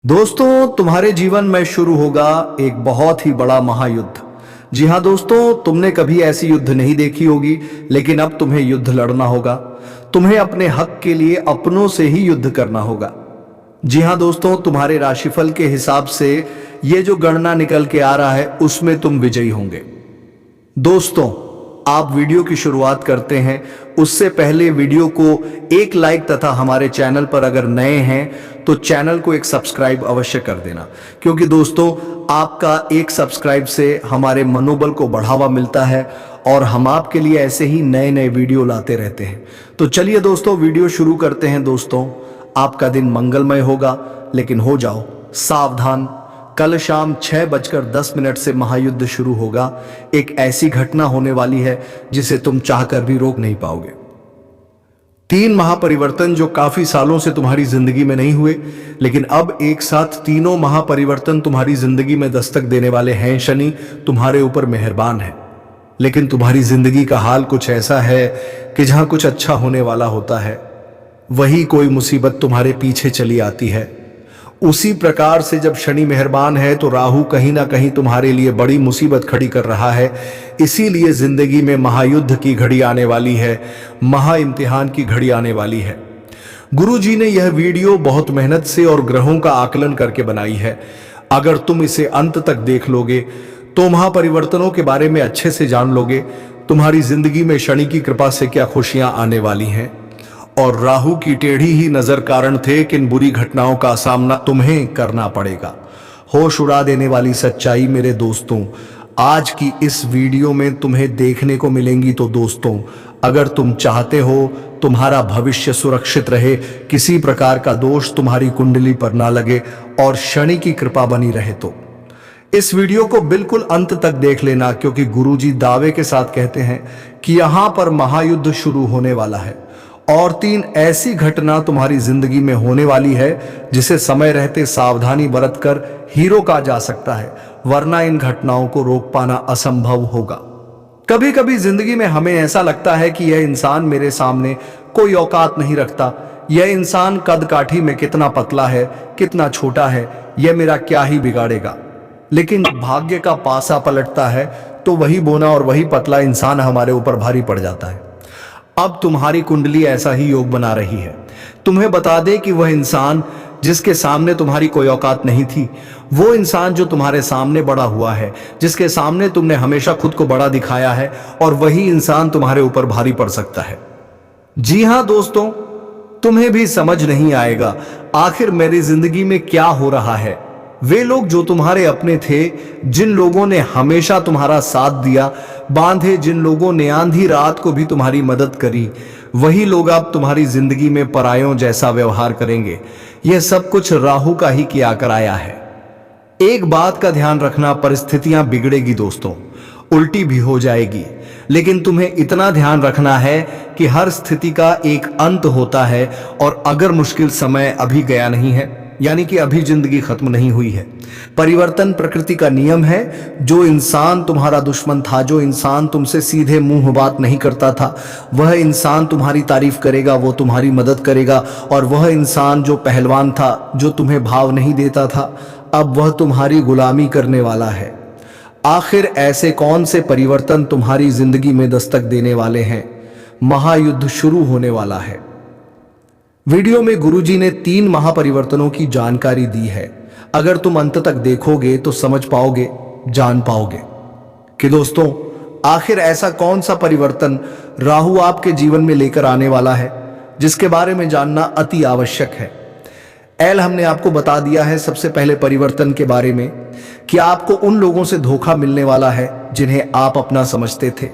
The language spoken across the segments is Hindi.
दोस्तों, तुम्हारे जीवन में शुरू होगा एक बहुत ही बड़ा महायुद्ध। जी हाँ दोस्तों, तुमने कभी ऐसी युद्ध नहीं देखी होगी, लेकिन अब तुम्हें युद्ध लड़ना होगा। तुम्हें अपने हक के लिए अपनों से ही युद्ध करना होगा। जी हाँ दोस्तों, तुम्हारे राशिफल के हिसाब से ये जो गणना निकल के आ रहा है, उसमें तुम विजयी होंगे। दोस्तों, आप वीडियो की शुरुआत करते हैं उससे पहले वीडियो को एक लाइक तथा हमारे चैनल पर अगर नए हैं तो चैनल को एक सब्सक्राइब अवश्य कर देना, क्योंकि दोस्तों आपका एक सब्सक्राइब से हमारे मनोबल को बढ़ावा मिलता है और हम आपके लिए ऐसे ही नए नए वीडियो लाते रहते हैं। तो चलिए दोस्तों, वीडियो शुरू करते हैं। दोस्तों, आपका दिन मंगलमय होगा, लेकिन हो जाओ सावधान। कल शाम 6:10 से महायुद्ध शुरू होगा। एक ऐसी घटना होने वाली है जिसे तुम चाहकर भी रोक नहीं पाओगे। 3 महापरिवर्तन जो काफी सालों से तुम्हारी जिंदगी में नहीं हुए, लेकिन अब एक साथ तीनों महापरिवर्तन तुम्हारी जिंदगी में दस्तक देने वाले हैं। शनि तुम्हारे ऊपर मेहरबान है, लेकिन तुम्हारी जिंदगी का हाल कुछ ऐसा है कि जहां कुछ अच्छा होने वाला होता है, वही कोई मुसीबत तुम्हारे पीछे चली आती है। उसी प्रकार से जब शनि मेहरबान है तो राहु कहीं ना कहीं तुम्हारे लिए बड़ी मुसीबत खड़ी कर रहा है। इसीलिए जिंदगी में महायुद्ध की घड़ी आने वाली है, महा इम्तिहान की घड़ी आने वाली है। गुरु जी ने यह वीडियो बहुत मेहनत से और ग्रहों का आकलन करके बनाई है। अगर तुम इसे अंत तक देख लोगे तो महापरिवर्तनों के बारे में अच्छे से जान लोगे। तुम्हारी जिंदगी में शनि की कृपा से क्या खुशियां आने वाली हैं, और राहु की टेढ़ी ही नजर कारण थे कि इन बुरी घटनाओं का सामना तुम्हें करना पड़ेगा। होश उड़ा देने वाली सच्चाई मेरे दोस्तों आज की इस वीडियो में तुम्हें देखने को मिलेंगी। तो दोस्तों, अगर तुम चाहते हो तुम्हारा भविष्य सुरक्षित रहे, किसी प्रकार का दोष तुम्हारी कुंडली पर ना लगे और शनि की कृपा बनी रहे, तो इस वीडियो को बिल्कुल अंत तक देख लेना, क्योंकि गुरुजी दावे के साथ कहते हैं कि यहां पर महायुद्ध शुरू होने वाला है और 3 ऐसी घटना तुम्हारी जिंदगी में होने वाली है जिसे समय रहते सावधानी बरतकर ही रोका जा सकता है, वरना इन घटनाओं को रोक पाना असंभव होगा। कभी कभी जिंदगी में हमें ऐसा लगता है कि यह इंसान मेरे सामने कोई औकात नहीं रखता, यह इंसान कद काठी में कितना पतला है, कितना छोटा है, यह मेरा क्या ही बिगाड़ेगा। लेकिन भाग्य का पासा पलटता है तो वही बोना और वही पतला इंसान हमारे ऊपर भारी पड़ जाता है। अब तुम्हारी कुंडली ऐसा ही योग बना रही है। तुम्हें बता दे कि वह इंसान जिसके सामने तुम्हारी कोई औकात नहीं थी, वो इंसान जो तुम्हारे सामने बड़ा हुआ है, जिसके सामने तुमने हमेशा खुद को बड़ा दिखाया है, और वही इंसान तुम्हारे ऊपर भारी पड़ सकता है। जी हां दोस्तों, तुम्हें भी समझ नहीं आएगा आखिर मेरी जिंदगी में क्या हो रहा है। वे लोग जो तुम्हारे अपने थे, जिन लोगों ने हमेशा तुम्हारा साथ दिया, बांधे जिन लोगों ने आंधी रात को भी तुम्हारी मदद करी, वही लोग अब तुम्हारी जिंदगी में परायों जैसा व्यवहार करेंगे। यह सब कुछ राहु का ही किया कराया है। एक बात का ध्यान रखना, परिस्थितियां बिगड़ेगी दोस्तों, उल्टी भी हो जाएगी, लेकिन तुम्हें इतना ध्यान रखना है कि हर स्थिति का एक अंत होता है। और अगर मुश्किल समय अभी गया नहीं है, यानी कि अभी जिंदगी खत्म नहीं हुई है। परिवर्तन प्रकृति का नियम है। जो इंसान तुम्हारा दुश्मन था, जो इंसान तुमसे सीधे मुंह बात नहीं करता था, वह इंसान तुम्हारी तारीफ करेगा, वो तुम्हारी मदद करेगा। और वह इंसान जो पहलवान था, जो तुम्हें भाव नहीं देता था, अब वह तुम्हारी गुलामी करने वाला है। आखिर ऐसे कौन से परिवर्तन तुम्हारी जिंदगी में दस्तक देने वाले हैं? महायुद्ध शुरू होने वाला है। वीडियो में गुरुजी ने 3 महापरिवर्तनों की जानकारी दी है। अगर तुम अंत तक देखोगे तो समझ पाओगे, जान पाओगे कि दोस्तों आखिर ऐसा कौन सा परिवर्तन राहु आपके जीवन में लेकर आने वाला है, जिसके बारे में जानना अति आवश्यक है। हमने आपको बता दिया है सबसे पहले परिवर्तन के बारे में कि आपको उन लोगों से धोखा मिलने वाला है जिन्हें आप अपना समझते थे।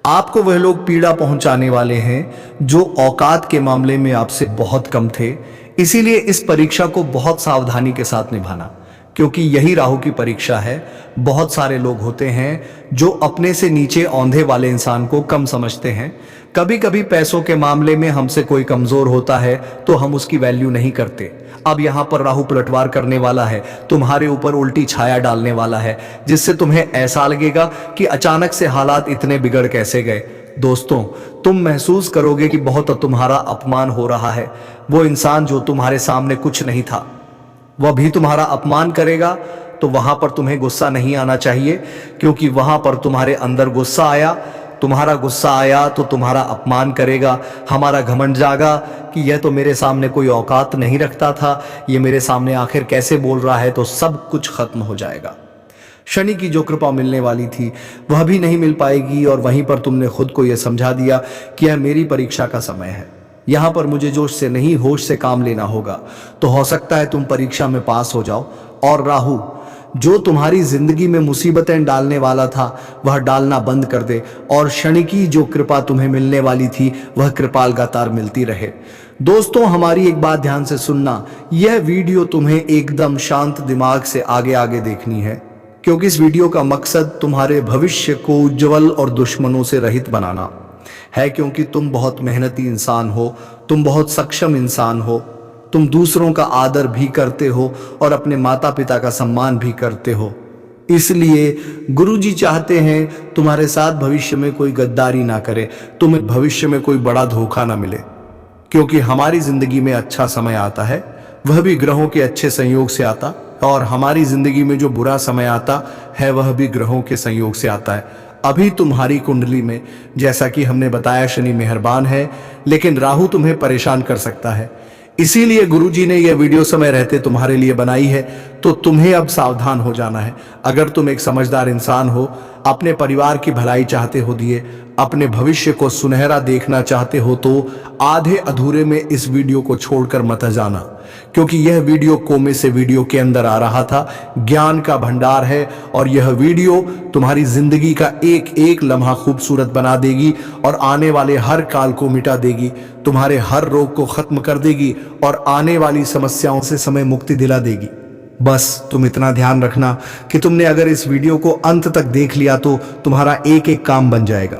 आपको वह लोग पीड़ा पहुंचाने वाले हैं जो औकात के मामले में आपसे बहुत कम थे। इसीलिए इस परीक्षा को बहुत सावधानी के साथ निभाना, क्योंकि यही राहु की परीक्षा है। बहुत सारे लोग होते हैं जो अपने से नीचे औंधे वाले इंसान को कम समझते हैं। कभी कभी पैसों के मामले में हमसे कोई कमजोर होता है तो हम उसकी वैल्यू नहीं करते। अब यहां पर राहु पलटवार करने वाला है, तुम्हारे ऊपर उल्टी छाया डालने वाला है, जिससे तुम्हें ऐसा लगेगा कि अचानक से हालात इतने बिगड़ कैसे गए। दोस्तों, तुम महसूस करोगे कि बहुत तुम्हारा अपमान हो रहा है। वो इंसान जो तुम्हारे सामने कुछ नहीं था, वह भी तुम्हारा अपमान करेगा तो वहां पर तुम्हें गुस्सा नहीं आना चाहिए, क्योंकि वहां पर तुम्हारे अंदर गुस्सा आया, तुम्हारा गुस्सा आया तो तुम्हारा अपमान करेगा, हमारा घमंड जागा कि यह तो मेरे सामने कोई औकात नहीं रखता था, ये मेरे सामने आखिर कैसे बोल रहा है, तो सब कुछ खत्म हो जाएगा। शनि की जो कृपा मिलने वाली थी वह भी नहीं मिल पाएगी, और वहीं पर तुमने खुद को यह समझा दिया कि यह मेरी परीक्षा का समय है, यहां पर मुझे जोश से नहीं होश से काम लेना होगा। तो हो सकता है तुम परीक्षा में पास हो जाओ, और राहु जो तुम्हारी जिंदगी में मुसीबतें डालने वाला था वह डालना बंद कर दे, और शनि की जो कृपा तुम्हें मिलने वाली थी वह कृपा लगातार मिलती रहे। दोस्तों, हमारी एक बात ध्यान से सुनना, यह वीडियो तुम्हें एकदम शांत दिमाग से आगे आगे देखनी है, क्योंकि इस वीडियो का मकसद तुम्हारे भविष्य को उज्जवल और दुश्मनों से रहित बनाना है, क्योंकि तुम बहुत मेहनती इंसान हो, तुम बहुत सक्षम इंसान हो, तुम दूसरों का आदर भी करते हो और अपने माता पिता का सम्मान भी करते हो। इसलिए गुरुजी चाहते हैं तुम्हारे साथ भविष्य में कोई गद्दारी ना करे, तुम्हें भविष्य में कोई बड़ा धोखा ना मिले, क्योंकि हमारी जिंदगी में अच्छा समय आता है वह भी ग्रहों के अच्छे संयोग से आता, और हमारी जिंदगी में जो बुरा समय आता है वह भी ग्रहों के संयोग से आता है। अभी तुम्हारी कुंडली में, जैसा कि हमने बताया, शनि मेहरबान है, लेकिन राहु तुम्हें परेशान कर सकता है। इसीलिए गुरुजी ने यह वीडियो समय रहते तुम्हारे लिए बनाई है, तो तुम्हें अब सावधान हो जाना है। अगर तुम एक समझदार इंसान हो, अपने परिवार की भलाई चाहते हो दिए, अपने भविष्य को सुनहरा देखना चाहते हो, तो आधे अधूरे में इस वीडियो को छोड़कर मत जाना, क्योंकि यह वीडियो कोमे से वीडियो के अंदर आ रहा था। ज्ञान का भंडार है, और यह वीडियो तुम्हारी जिंदगी का एक एक लम्हा खूबसूरत बना देगी, और आने वाले हर काल को मिटा देगी, तुम्हारे हर रोग को खत्म कर देगी, और आने वाली समस्याओं से समय मुक्ति दिला देगी। बस तुम इतना ध्यान रखना कि तुमने अगर इस वीडियो को अंत तक देख लिया तो तुम्हारा एक एक काम बन जाएगा।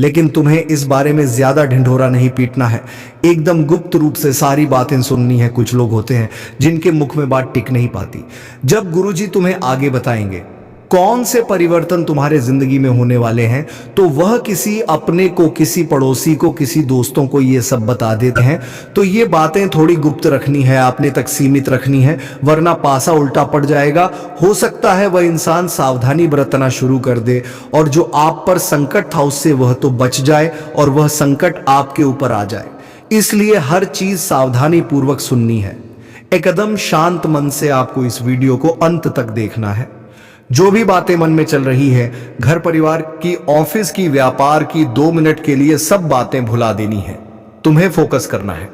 लेकिन तुम्हें इस बारे में ज्यादा ढिंढोरा नहीं पीटना है, एकदम गुप्त रूप से सारी बातें सुननी है। कुछ लोग होते हैं जिनके मुख में बात टिक नहीं पाती। जब गुरुजी तुम्हें आगे बताएंगे कौन से परिवर्तन तुम्हारे जिंदगी में होने वाले हैं, तो वह किसी अपने को, किसी पड़ोसी को, किसी दोस्तों को ये सब बता देते हैं। तो ये बातें थोड़ी गुप्त रखनी है, अपने तक सीमित रखनी है, वरना पासा उल्टा पड़ जाएगा। हो सकता है वह इंसान सावधानी बरतना शुरू कर दे, और जो आप पर संकट था उससे वह तो बच जाए, और वह संकट आपके ऊपर आ जाए। इसलिए हर चीज सावधानी पूर्वक सुननी है। एकदम शांत मन से आपको इस वीडियो को अंत तक देखना है। जो भी बातें मन में चल रही है, घर परिवार की, ऑफिस की, व्यापार की, 2 मिनट के लिए सब बातें भुला देनी है। तुम्हें फोकस करना है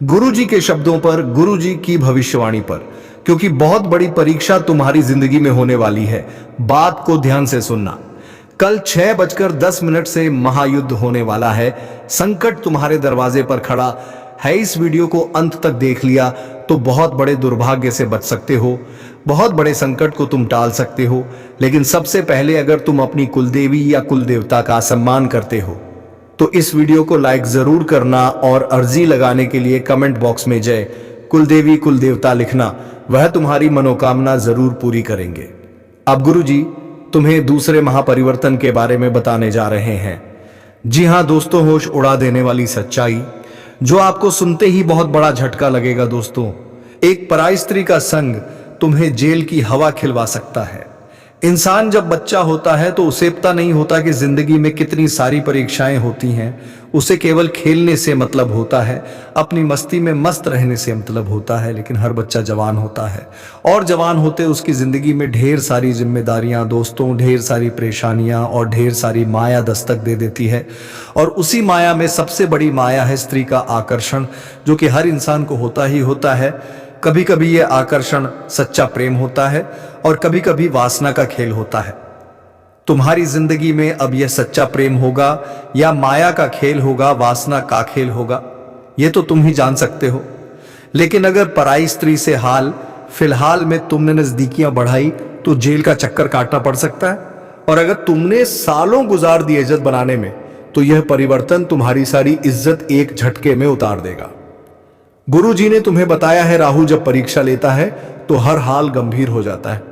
गुरुजी के शब्दों पर, गुरुजी की भविष्यवाणी पर, क्योंकि बहुत बड़ी परीक्षा तुम्हारी जिंदगी में होने वाली है। बात को ध्यान से सुनना। कल 6:10 से महायुद्ध होने वाला है। संकट तुम्हारे दरवाजे पर खड़ा है। इस वीडियो को अंत तक देख लिया तो बहुत बड़े दुर्भाग्य से बच सकते हो, बहुत बड़े संकट को तुम टाल सकते हो। लेकिन सबसे पहले अगर तुम अपनी कुलदेवी या कुलदेवता का सम्मान करते हो तो इस वीडियो को लाइक जरूर करना, और अर्जी लगाने के लिए कमेंट बॉक्स में जय कुलदेवी कुलदेवता लिखना, वह तुम्हारी मनोकामना जरूर पूरी करेंगे। अब गुरुजी तुम्हें दूसरे महापरिवर्तन के बारे में बताने जा रहे हैं। जी हां दोस्तों, होश उड़ा देने वाली सच्चाई जो आपको सुनते ही बहुत बड़ा झटका लगेगा। दोस्तों, एक पराई स्त्री का संग तुम्हें जेल की हवा खिलवा सकता है। इंसान जब बच्चा होता है तो उसे पता नहीं होता कि जिंदगी में कितनी सारी परीक्षाएं होती हैं। उसे केवल खेलने से मतलब होता है, अपनी मस्ती में मस्त रहने से मतलब होता है। लेकिन हर बच्चा जवान होता है, और जवान होते उसकी जिंदगी में ढेर सारी जिम्मेदारियां, दोस्तों, ढेर सारी परेशानियां और ढेर सारी माया दस्तक दे देती है। और उसी माया में सबसे बड़ी माया है स्त्री का आकर्षण, जो कि हर इंसान को होता ही होता है। कभी कभी यह आकर्षण सच्चा प्रेम होता है, और कभी कभी वासना का खेल होता है। तुम्हारी जिंदगी में अब यह सच्चा प्रेम होगा या माया का खेल होगा, वासना का खेल होगा, यह तो तुम ही जान सकते हो। लेकिन अगर पराई स्त्री से हाल फिलहाल में तुमने नजदीकियां बढ़ाई तो जेल का चक्कर काटना पड़ सकता है। और अगर तुमने सालों गुजार दी इज्जत बनाने में, तो यह परिवर्तन तुम्हारी सारी इज्जत एक झटके में उतार देगा। गुरुजी ने तुम्हें बताया है, राहु जब परीक्षा लेता है तो हर हाल गंभीर हो जाता है।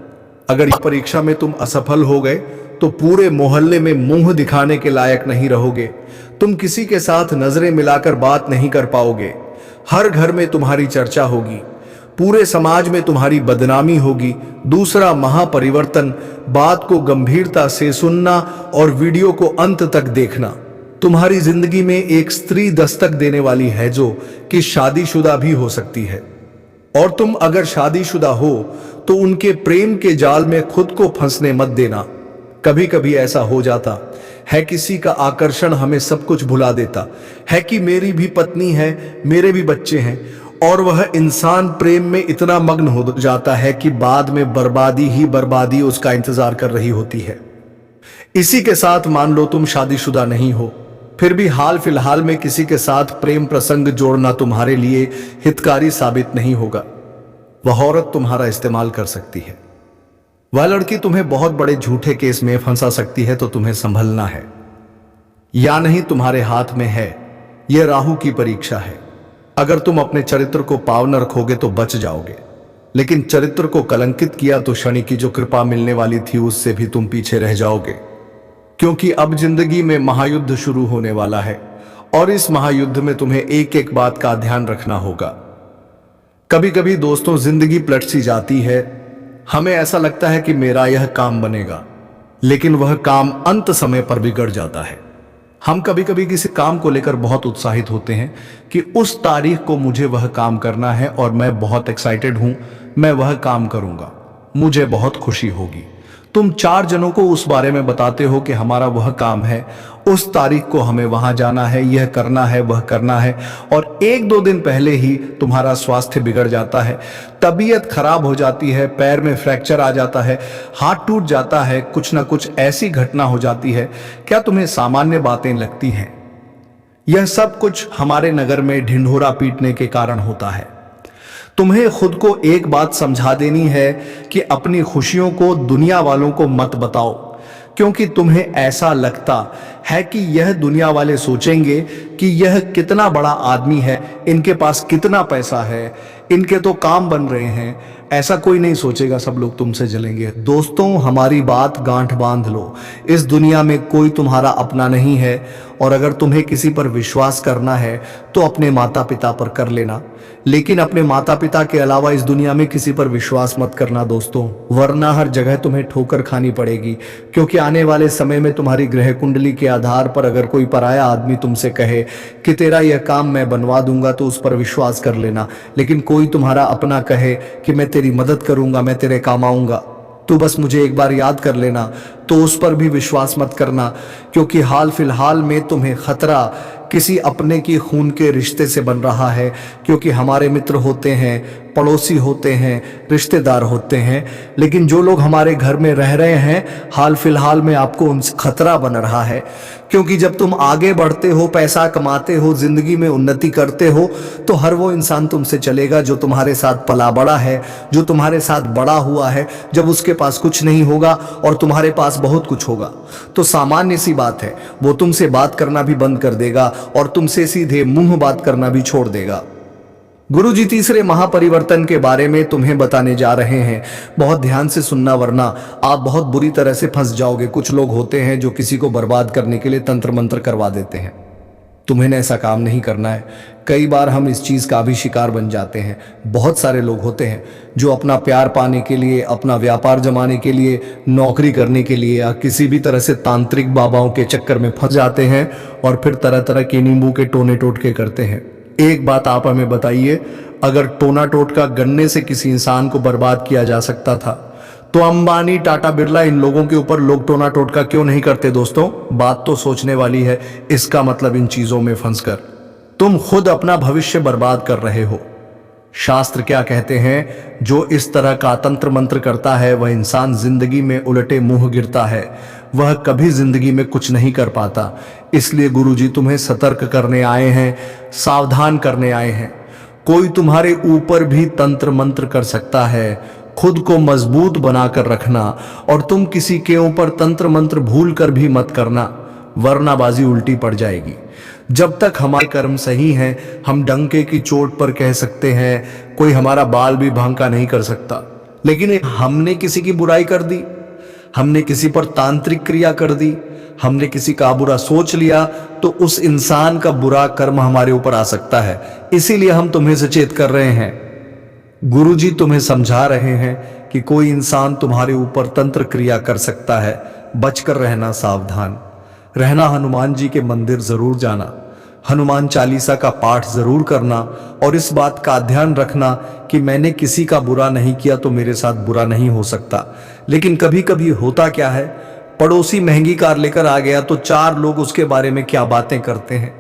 अगर इस परीक्षा में तुम असफल हो गए तो पूरे मोहल्ले में मुंह दिखाने के लायक नहीं रहोगे। तुम किसी के साथ नजरें मिलाकर बात नहीं कर पाओगे। हर घर में तुम्हारी चर्चा होगी। पूरे समाज में तुम्हारी बदनामी होगी। दूसरा महापरिवर्तन, बात को गंभीरता से सुनना और वीडियो को अंत तक देखना। तुम्हारी जिंदगी में एक स्त्री दस्तक देने वाली है जो कि शादीशुदा भी हो सकती है, और तुम अगर शादीशुदा हो तो उनके प्रेम के जाल में खुद को फंसने मत देना। कभी कभी ऐसा हो जाता है, किसी का आकर्षण हमें सब कुछ भुला देता है कि मेरी भी पत्नी है, मेरे भी बच्चे हैं, और वह इंसान प्रेम में इतना मग्न हो जाता है कि बाद में बर्बादी ही बर्बादी उसका इंतजार कर रही होती है। इसी के साथ मान लो तुम शादीशुदा नहीं हो, फिर भी हाल फिलहाल में किसी के साथ प्रेम प्रसंग जोड़ना तुम्हारे लिए हितकारी साबित नहीं होगा। वह औरत तुम्हारा इस्तेमाल कर सकती है, वह लड़की तुम्हें बहुत बड़े झूठे केस में फंसा सकती है, तो तुम्हें संभलना है या नहीं तुम्हारे हाथ में है। यह राहु की परीक्षा है। अगर तुम अपने चरित्र को पावन रखोगे तो बच जाओगे, लेकिन चरित्र को कलंकित किया तो शनि की जो कृपा मिलने वाली थी उससे भी तुम पीछे रह जाओगे, क्योंकि अब जिंदगी में महायुद्ध शुरू होने वाला है, और इस महायुद्ध में तुम्हें एक एक बात का ध्यान रखना होगा। कभी कभी दोस्तों जिंदगी पलट सी जाती है, हमें ऐसा लगता है कि मेरा यह काम बनेगा, लेकिन वह काम अंत समय पर बिगड़ जाता है। हम कभी कभी किसी काम को लेकर बहुत उत्साहित होते हैं कि उस तारीख को मुझे वह काम करना है और मैं बहुत एक्साइटेड हूं, मैं वह काम करूंगा, मुझे बहुत खुशी होगी। तुम 4 जनों को उस बारे में बताते हो कि हमारा वह काम है, उस तारीख को हमें वहां जाना है, यह करना है, वह करना है, और 1-2 दिन पहले ही तुम्हारा स्वास्थ्य बिगड़ जाता है, तबीयत खराब हो जाती है, पैर में फ्रैक्चर आ जाता है, हाथ टूट जाता है, कुछ ना कुछ ऐसी घटना हो जाती है। क्या तुम्हें सामान्य बातें लगती हैं? यह सब कुछ हमारे नगर में ढिंढोरा पीटने के कारण होता है। तुम्हें खुद को एक बात समझा देनी है कि अपनी खुशियों को दुनिया वालों को मत बताओ, क्योंकि तुम्हें ऐसा लगता है कि यह दुनिया वाले सोचेंगे कि यह कितना बड़ा आदमी है, इनके पास कितना पैसा है, इनके तो काम बन रहे हैं। ऐसा कोई नहीं सोचेगा, सब लोग तुमसे जलेंगे। दोस्तों हमारी बात गांठ बांध लो, इस दुनिया में कोई तुम्हारा अपना नहीं है, और अगर तुम्हें किसी पर विश्वास करना है तो अपने माता पिता पर कर लेना, लेकिन अपने माता पिता के अलावा इस दुनिया में किसी पर विश्वास मत करना दोस्तों, वरना हर जगह तुम्हें ठोकर खानी पड़ेगी। क्योंकि आने वाले समय में तुम्हारी ग्रह कुंडली के आधार पर अगर कोई पराया आदमी तुमसे कहे कि तेरा यह काम मैं बनवा दूंगा तो उस पर विश्वास कर लेना, लेकिन कोई तुम्हारा अपना कहे कि मैं तेरी मदद करूंगा, मैं तेरे काम आऊंगा, तो बस मुझे एक बार याद कर लेना, तो उस पर भी विश्वास मत करना। क्योंकि हाल फिलहाल में तुम्हें खतरा किसी अपने की खून के रिश्ते से बन रहा है, क्योंकि हमारे मित्र होते हैं, पड़ोसी होते हैं, रिश्तेदार होते हैं, लेकिन जो लोग हमारे घर में रह रहे हैं हाल फिलहाल में आपको उनसे खतरा बन रहा है। क्योंकि जब तुम आगे बढ़ते हो, पैसा कमाते हो, जिंदगी में उन्नति करते हो, तो हर वो इंसान तुमसे चलेगा जो तुम्हारे साथ पला बड़ा है, जो तुम्हारे साथ बड़ा हुआ है। जब उसके पास कुछ नहीं होगा और तुम्हारे पास बहुत कुछ होगा, तो सामान्य सी बात है, वो तुमसे बात करना भी बंद कर देगा और तुमसे सीधे मुंह बात करना भी छोड़ देगा। गुरुजी तीसरे महापरिवर्तन के बारे में तुम्हें बताने जा रहे हैं, बहुत ध्यान से सुनना, वरना आप बहुत बुरी तरह से फंस जाओगे। कुछ लोग होते हैं जो किसी को बर्बाद करने के लिए तंत्र मंत्र करवा देते हैं, तुम्हें ऐसा काम नहीं करना है। कई बार हम इस चीज का भी शिकार बन जाते हैं। बहुत सारे लोग होते हैं जो अपना प्यार पाने के लिए, अपना व्यापार जमाने के लिए, नौकरी करने के लिए या किसी भी तरह से तांत्रिक बाबाओं के चक्कर में फंस जाते हैं और फिर तरह तरह के नींबू के टोने टोटके करते हैं। एक बात आप हमें बताइए, अगर टोना टोटका गन्ने से किसी इंसान को बर्बाद किया जा सकता था, तो अंबानी, टाटा, बिरला, इन लोगों के ऊपर लोग टोना टोटका क्यों नहीं करते? दोस्तों बात तो सोचने वाली है। इसका मतलब इन चीजों में फंसकर तुम खुद अपना भविष्य बर्बाद कर रहे हो। शास्त्र क्या कहते हैं? जो इस तरह का तंत्र मंत्र करता है वह इंसान जिंदगी में उलटे मुंह गिरता है, वह कभी जिंदगी में कुछ नहीं कर पाता। इसलिए गुरुजी तुम्हें सतर्क करने आए हैं, सावधान करने आए हैं। कोई तुम्हारे ऊपर भी तंत्र मंत्र कर सकता है। खुद को मजबूत बनाकर रखना, और तुम किसी के ऊपर तंत्र मंत्र भूल कर भी मत करना, वरना बाजी उल्टी पड़ जाएगी। जब तक हमारे कर्म सही हैं, हम डंके की चोट पर कह सकते हैं, कोई हमारा बाल भी भांका नहीं कर सकता। लेकिन हमने किसी की बुराई कर दी, हमने किसी पर तांत्रिक क्रिया कर दी, हमने किसी का बुरा सोच लिया, तो उस इंसान का बुरा कर्म हमारे ऊपर आ सकता है। इसीलिए हम तुम्हें सचेत कर रहे हैं। गुरुजी तुम्हें समझा रहे हैं कि कोई इंसान तुम्हारे ऊपर तंत्र क्रिया कर सकता है, बचकर रहना, सावधान रहना। हनुमान जी के मंदिर जरूर जाना, हनुमान चालीसा का पाठ जरूर करना और इस बात का ध्यान रखना कि मैंने किसी का बुरा नहीं किया तो मेरे साथ बुरा नहीं हो सकता। लेकिन कभी कभी होता क्या है, पड़ोसी महंगी कार लेकर आ गया तो चार लोग उसके बारे में क्या बातें करते हैं।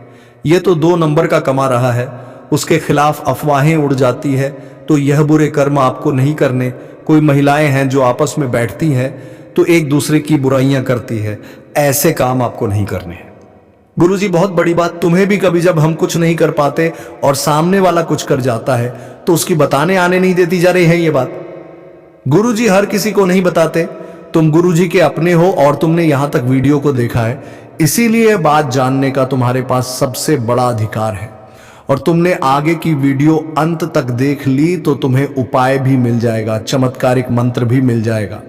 ये तो 2 नंबर का कमा रहा है, उसके खिलाफ अफवाहें उड़ जाती है, तो यह बुरे कर्म आपको नहीं करने। कोई महिलाएं हैं जो आपस में बैठती हैं तो एक दूसरे की बुराइयां करती है, ऐसे काम आपको नहीं करने हैं। गुरुजी बहुत बड़ी बात, तुम्हें भी कभी जब हम कुछ नहीं कर पाते और सामने वाला कुछ कर जाता है तो उसकी बताने आने नहीं देती जा रही है ये बात। गुरुजी हर किसी को नहीं बताते, तुम गुरुजी के अपने हो और तुमने यहां तक वीडियो को देखा है, इसीलिए बात जानने का तुम्हारे पास सबसे बड़ा अधिकार है। और तुमने आगे की वीडियो अंत तक देख ली तो तुम्हें उपाय भी मिल जाएगा, चमत्कारिक मंत्र भी मिल जाएगा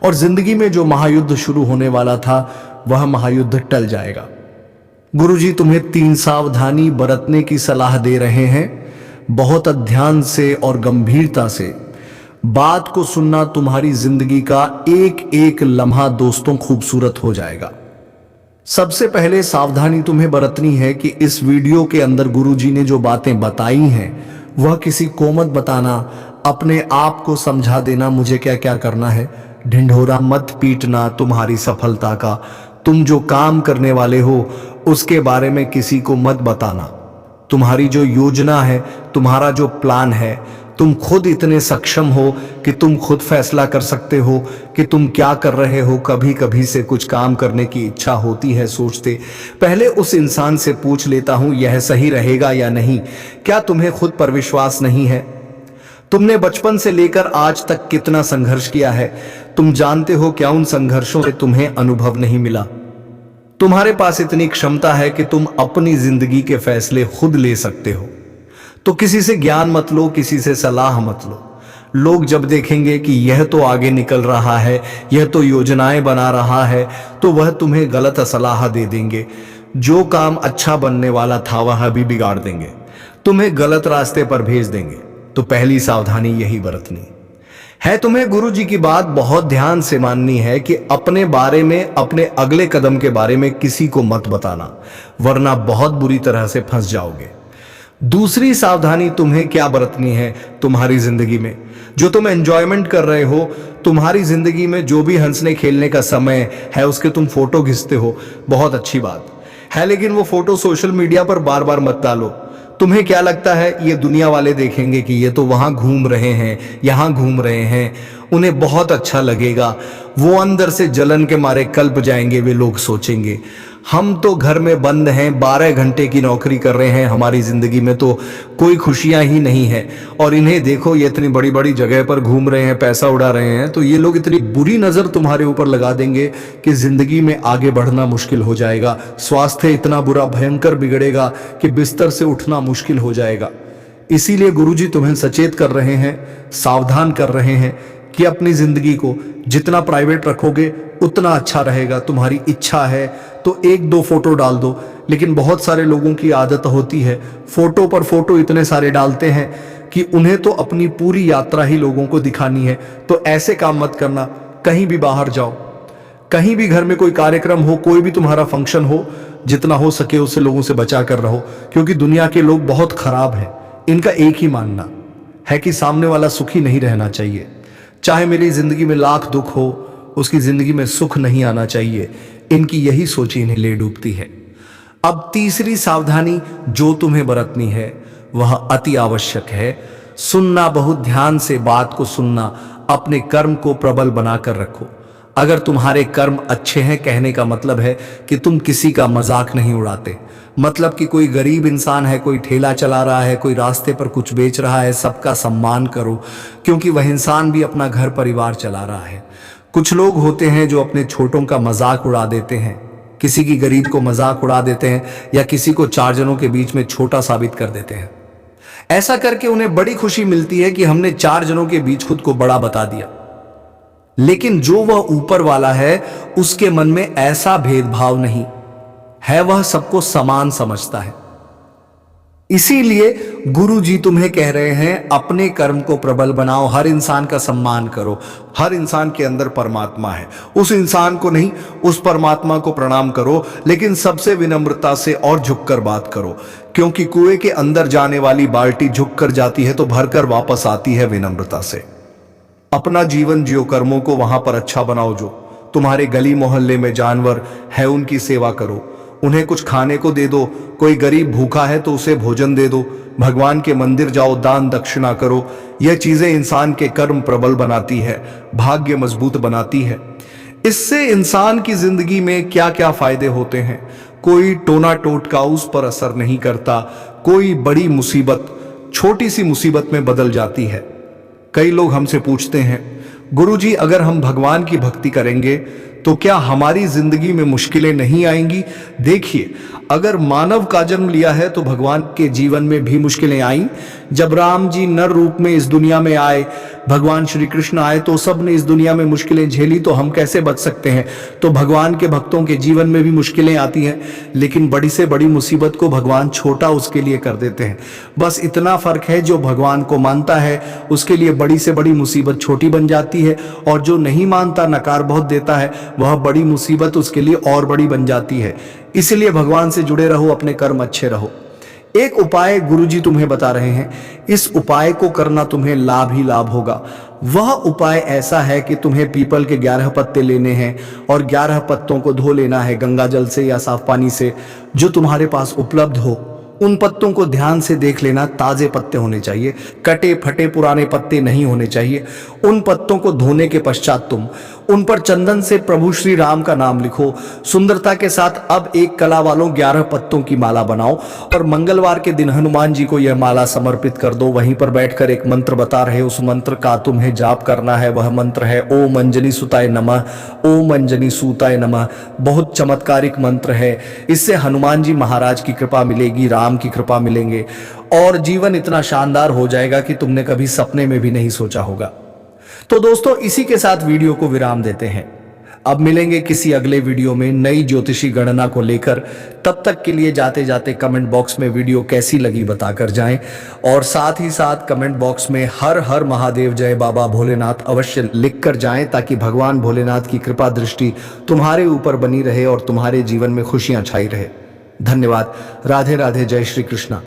और जिंदगी में जो महायुद्ध शुरू होने वाला था वह महायुद्ध टल जाएगा। गुरुजी तुम्हें 3 सावधानी बरतने की सलाह दे रहे हैं। बहुत ध्यान से और गंभीरता से बात को सुनना, तुम्हारी जिंदगी का एक एक लम्हा दोस्तों खूबसूरत हो जाएगा। सबसे पहले सावधानी तुम्हें बरतनी है कि इस वीडियो के अंदर गुरुजी ने जो बातें बताई हैं वह किसी को मत बताना, अपने आप को समझा देना मुझे क्या क्या करना है। ढिंढोरा मत पीटना तुम्हारी सफलता का, तुम जो काम करने वाले हो उसके बारे में किसी को मत बताना। तुम्हारी जो योजना है, तुम्हारा जो प्लान है, तुम खुद इतने सक्षम हो कि तुम खुद फैसला कर सकते हो कि तुम क्या कर रहे हो। कभी कभी से कुछ काम करने की इच्छा होती है, सोचते पहले उस इंसान से पूछ लेता हूं यह सही रहेगा या नहीं। क्या तुम्हें खुद पर विश्वास नहीं है? तुमने बचपन से लेकर आज तक कितना संघर्ष किया है, तुम जानते हो क्या उन संघर्षों से तुम्हें अनुभव नहीं मिला? तुम्हारे पास इतनी क्षमता है कि तुम अपनी जिंदगी के फैसले खुद ले सकते हो। तो किसी से ज्ञान मत लो, किसी से सलाह मत लो। लोग जब देखेंगे कि यह तो आगे निकल रहा है, यह तो योजनाएं बना रहा है, तो वह तुम्हें गलत सलाह दे देंगे। जो काम अच्छा बनने वाला था वह भी बिगाड़ देंगे, तुम्हें गलत रास्ते पर भेज देंगे। तो पहली सावधानी यही बरतनी है। तुम्हें गुरु जी की बात बहुत ध्यान से माननी है कि अपने बारे में, अपने अगले कदम के बारे में किसी को मत बताना, वरना बहुत बुरी तरह से फंस जाओगे। दूसरी सावधानी तुम्हें क्या बरतनी है तुम्हारी जिंदगी में, जो तुम एंजॉयमेंट कर रहे हो, तुम्हारी जिंदगी में जो भी हंसने खेलने का समय है उसके तुम फोटो खींचते हो, बहुत अच्छी बात है, लेकिन वो फोटो सोशल मीडिया पर बार बार मत डालो। तुम्हें क्या लगता है ये दुनिया वाले देखेंगे कि ये तो वहां घूम रहे हैं, यहां घूम रहे हैं, उन्हें बहुत अच्छा लगेगा, वो अंदर से जलन के मारे कल्प जाएंगे। वे लोग सोचेंगे हम तो घर में बंद हैं, 12 घंटे की नौकरी कर रहे हैं, हमारी जिंदगी में तो कोई खुशियां ही नहीं है, और इन्हें देखो ये इतनी बड़ी बड़ी जगह पर घूम रहे हैं, पैसा उड़ा रहे हैं। तो ये लोग इतनी बुरी नजर तुम्हारे ऊपर लगा देंगे कि जिंदगी में आगे बढ़ना मुश्किल हो जाएगा। स्वास्थ्य इतना बुरा भयंकर बिगड़ेगा कि बिस्तर से उठना मुश्किल हो जाएगा। इसीलिए गुरुजी तुम्हें सचेत कर रहे हैं, सावधान कर रहे हैं कि अपनी जिंदगी को जितना प्राइवेट रखोगे उतना अच्छा रहेगा। तुम्हारी इच्छा है तो 1-2 फोटो डाल दो, लेकिन बहुत सारे लोगों की आदत होती है फोटो पर फोटो इतने सारे डालते हैं कि उन्हें तो अपनी पूरी यात्रा ही लोगों को दिखानी है। तो ऐसे काम मत करना। कहीं भी बाहर जाओ, कहीं भी घर में कोई कार्यक्रम हो, कोई भी तुम्हारा फंक्शन हो, जितना हो सके उससे लोगों से बचा कर रहो, क्योंकि दुनिया के लोग बहुत खराब हैं। इनका एक ही मानना है कि सामने वाला सुखी नहीं रहना चाहिए। चाहे मेरी जिंदगी में लाख दुख हो, उसकी जिंदगी में सुख नहीं आना चाहिए। इनकी यही सोच इन्हें ले डूबती है। अब तीसरी सावधानी जो तुम्हें बरतनी है वह अति आवश्यक है। सुनना, बहुत ध्यान से बात को सुनना, अपने कर्म को प्रबल बनाकर रखो। अगर तुम्हारे कर्म अच्छे हैं, कहने का मतलब है कि तुम किसी का मजाक नहीं उड़ाते। मतलब कि कोई गरीब इंसान है, कोई ठेला चला रहा है, कोई रास्ते पर कुछ बेच रहा है, सबका सम्मान करो, क्योंकि वह इंसान भी अपना घर परिवार चला रहा है। कुछ लोग होते हैं जो अपने छोटों का मजाक उड़ा देते हैं, किसी की गरीब को मजाक उड़ा देते हैं, या किसी को 4 जनों के बीच में छोटा साबित कर देते हैं। ऐसा करके उन्हें बड़ी खुशी मिलती है कि हमने 4 जनों के बीच खुद को बड़ा बता दिया। लेकिन जो वह ऊपर वाला है उसके मन में ऐसा भेदभाव नहीं है, वह सबको समान समझता है। इसीलिए गुरु जी तुम्हें कह रहे हैं अपने कर्म को प्रबल बनाओ, हर इंसान का सम्मान करो। हर इंसान के अंदर परमात्मा है, उस इंसान को नहीं, उस परमात्मा को प्रणाम करो, लेकिन सबसे विनम्रता से और झुककर बात करो, क्योंकि कुएं के अंदर जाने वाली बाल्टी झुककर जाती है तो भरकर वापस आती है विनम्रता से। अपना जीवन जियो, कर्मों को वहां पर अच्छा बनाओ। जो तुम्हारे गली मोहल्ले में जानवर है उनकी सेवा करो, उन्हें कुछ खाने को दे दो। कोई गरीब भूखा है तो उसे भोजन दे दो। भगवान के मंदिर जाओ, दान दक्षिणा करो। यह चीजें इंसान के कर्म प्रबल बनाती है, भाग्य मजबूत बनाती है। इससे इंसान की जिंदगी में क्या क्या फायदे होते हैं, कोई टोना टोटका उस पर असर नहीं करता। कोई बड़ी मुसीबत छोटी सी मुसीबत में बदल जाती है। कई लोग हमसे पूछते हैं, गुरुजी अगर हम भगवान की भक्ति करेंगे तो क्या हमारी जिंदगी में मुश्किलें नहीं आएंगी? देखिए, अगर मानव का जन्म लिया है तो भगवान के जीवन में भी मुश्किलें आई। जब राम जी नर रूप में इस दुनिया में आए, भगवान श्री कृष्ण आए, तो सब ने इस दुनिया में मुश्किलें झेली, तो हम कैसे बच सकते हैं? तो भगवान के भक्तों के जीवन में भी मुश्किलें आती हैं, लेकिन बड़ी से बड़ी मुसीबत को भगवान छोटा उसके लिए कर देते हैं। बस इतना फर्क है, जो भगवान को मानता है उसके लिए बड़ी से बड़ी मुसीबत छोटी बन जाती है, और जो नहीं मानता, नकार बहुत देता है, वह बड़ी मुसीबत उसके लिए और बड़ी बन जाती है। इसलिए भगवान से जुड़े रहो, अपने कर्म अच्छे रहो। एक उपाय गुरुजी तुम्हें बता रहे हैं, इस उपाय को करना तुम्हें लाभ ही लाभ होगा। वह उपाय ऐसा है कि तुम्हें पीपल के 11 पत्ते लेने हैं और 11 पत्तों को धो लेना है गंगा जल से या साफ पानी से, जो तुम्हारे पास उपलब्ध हो। उन पत्तों को ध्यान से देख लेना, ताजे पत्ते होने चाहिए, कटे फटे पुराने पत्ते नहीं होने चाहिए। उन पत्तों को धोने के पश्चात तुम उन पर चंदन से प्रभु श्री राम का नाम लिखो सुंदरता के साथ। अब एक कला वालों 11 पत्तों की माला बनाओ और मंगलवार के दिन हनुमान जी को यह माला समर्पित कर दो। वहीं पर बैठकर एक मंत्र बता रहे, उस मंत्र का तुम्हें जाप करना है। वह मंत्र है ओम अंजनी सुताय नमः, ओम अंजनी सूताय नमः। बहुत चमत्कारिक मंत्र है, इससे हनुमान जी महाराज की कृपा मिलेगी, राम की कृपा मिलेंगे, और जीवन इतना शानदार हो जाएगा कि तुमने कभी सपने में भी नहीं सोचा होगा। तो दोस्तों, इसी के साथ वीडियो को विराम देते हैं। अब मिलेंगे किसी अगले वीडियो में नई ज्योतिषी गणना को लेकर। तब तक के लिए जाते जाते कमेंट बॉक्स में वीडियो कैसी लगी बताकर जाएं, और साथ ही साथ कमेंट बॉक्स में हर हर महादेव जय बाबा भोलेनाथ अवश्य लिखकर जाएं, ताकि भगवान भोलेनाथ की कृपा दृष्टि तुम्हारे ऊपर बनी रहे और तुम्हारे जीवन में खुशियां छाई रहे। धन्यवाद। राधे राधे। जय श्री कृष्णा।